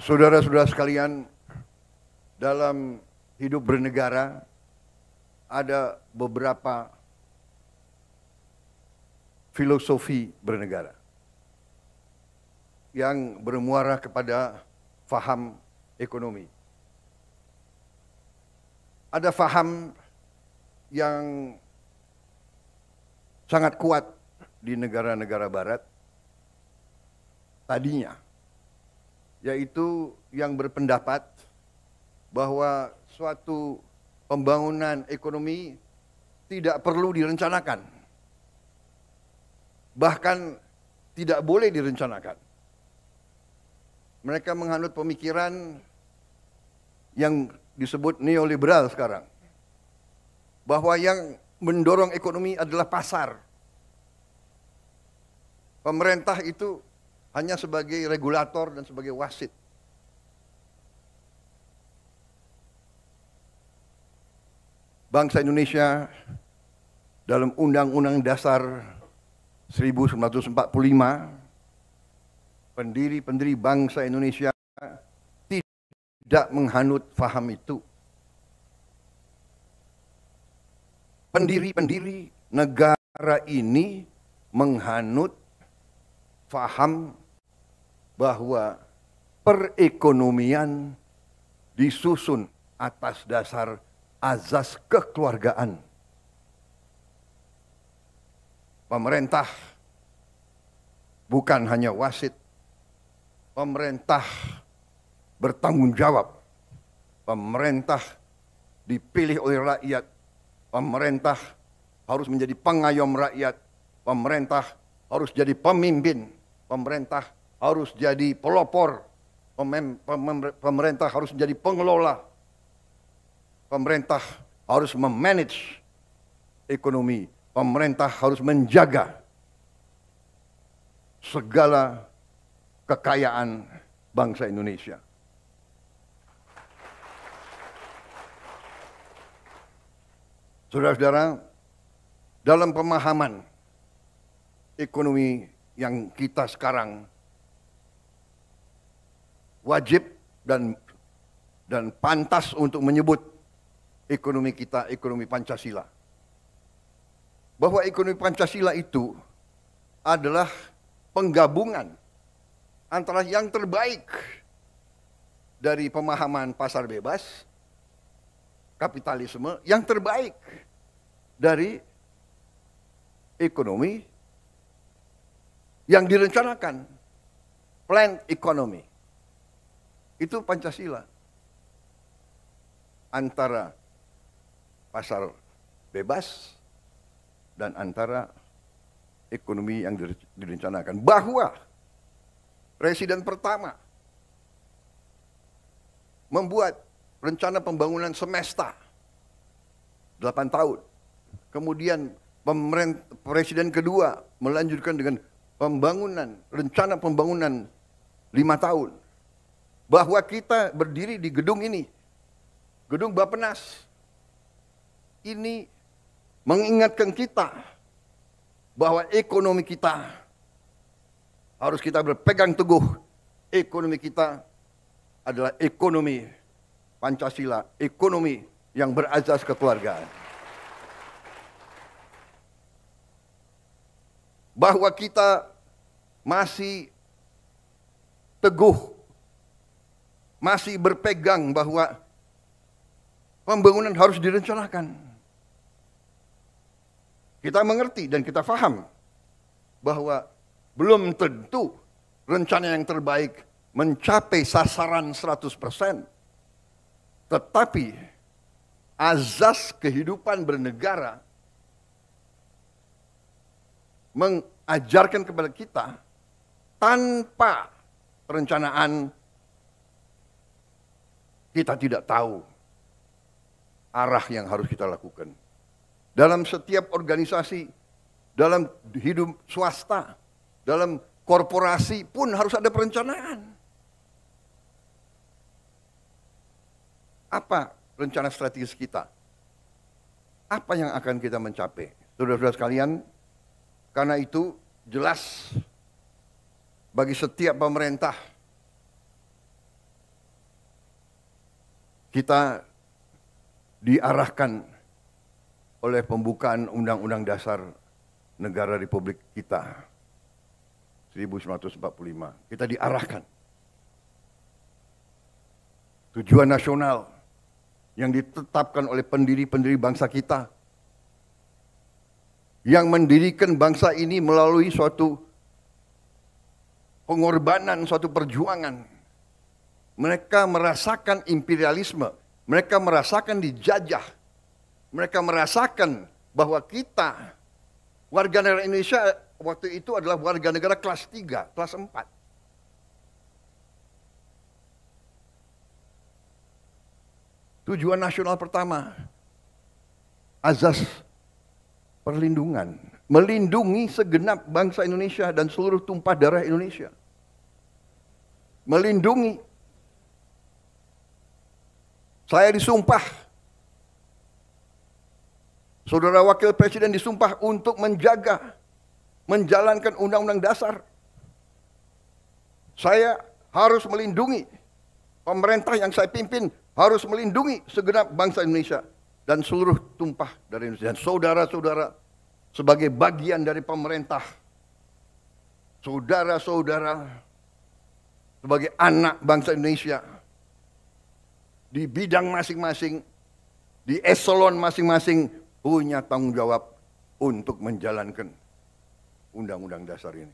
Saudara-saudara sekalian, dalam hidup bernegara ada beberapa filosofi bernegara yang bermuara kepada faham ekonomi. Ada faham yang sangat kuat di negara-negara barat tadinya, yaitu yang berpendapat bahwa suatu pembangunan ekonomi tidak perlu direncanakan, bahkan tidak boleh direncanakan. Mereka menganut pemikiran yang disebut neoliberal sekarang, bahwa yang mendorong ekonomi adalah pasar. Pemerintah itu hanya sebagai regulator dan sebagai wasit. Bangsa Indonesia dalam Undang-Undang Dasar 1945, pendiri bangsa Indonesia tidak menghanut faham itu. Pendiri negara ini menghanut faham bahwa perekonomian disusun atas dasar azas kekeluargaan. Pemerintah bukan hanya wasit, pemerintah bertanggung jawab. Pemerintah dipilih oleh rakyat, pemerintah harus menjadi pengayom rakyat, pemerintah harus jadi pemimpin, pemerintah harus jadi pelopor, pemerintah harus menjadi pengelola, pemerintah harus memanage ekonomi, pemerintah harus menjaga segala kekayaan bangsa Indonesia. Saudara-saudara, dalam pemahaman ekonomi yang kita sekarang wajib dan pantas untuk menyebut ekonomi kita ekonomi Pancasila. Bahwa ekonomi Pancasila itu adalah penggabungan antara yang terbaik dari pemahaman pasar bebas, kapitalisme, yang terbaik dari ekonomi yang direncanakan, planned economy. Itu Pancasila. Antara pasar bebas dan antara ekonomi yang direncanakan. Bahwa Presiden pertama membuat rencana pembangunan semesta 8 tahun. Kemudian Presiden kedua melanjutkan dengan rencana pembangunan 5 tahun. Bahwa kita berdiri di gedung ini, gedung Bappenas, ini mengingatkan kita bahwa ekonomi kita harus kita berpegang teguh. Ekonomi kita adalah ekonomi Pancasila, ekonomi yang berazas kekeluargaan. Bahwa kita masih teguh, masih berpegang bahwa pembangunan harus direncanakan. Kita mengerti dan kita paham bahwa belum tentu rencana yang terbaik mencapai sasaran 100%. Tetapi azas kehidupan bernegara mengajarkan kepada kita tanpa perencanaan kita tidak tahu arah yang harus kita lakukan. Dalam setiap organisasi, dalam hidup swasta, dalam korporasi pun harus ada perencanaan. Apa rencana strategis kita? Apa yang akan kita mencapai? Saudara-saudara sekalian, karena itu jelas bagi setiap pemerintah kita diarahkan oleh pembukaan Undang-Undang Dasar Negara Republik kita 1945. Kita diarahkan. Tujuan nasional yang ditetapkan oleh pendiri-pendiri bangsa kita, yang mendirikan bangsa ini melalui suatu pengorbanan, suatu perjuangan. Mereka merasakan imperialisme, mereka merasakan dijajah, mereka merasakan bahwa kita, warga negara Indonesia waktu itu adalah warga negara kelas 3, kelas 4. Tujuan nasional pertama, azas perlindungan, melindungi segenap bangsa Indonesia dan seluruh tumpah darah Indonesia. Melindungi. Saya disumpah, Saudara Wakil Presiden disumpah untuk menjaga, menjalankan Undang-Undang Dasar. Saya harus melindungi, pemerintah yang saya pimpin harus melindungi segenap bangsa Indonesia dan seluruh tumpah dari Indonesia. Dan saudara-saudara sebagai bagian dari pemerintah, saudara-saudara sebagai anak bangsa Indonesia, di bidang masing-masing, di eselon masing-masing punya tanggung jawab untuk menjalankan Undang-Undang Dasar ini.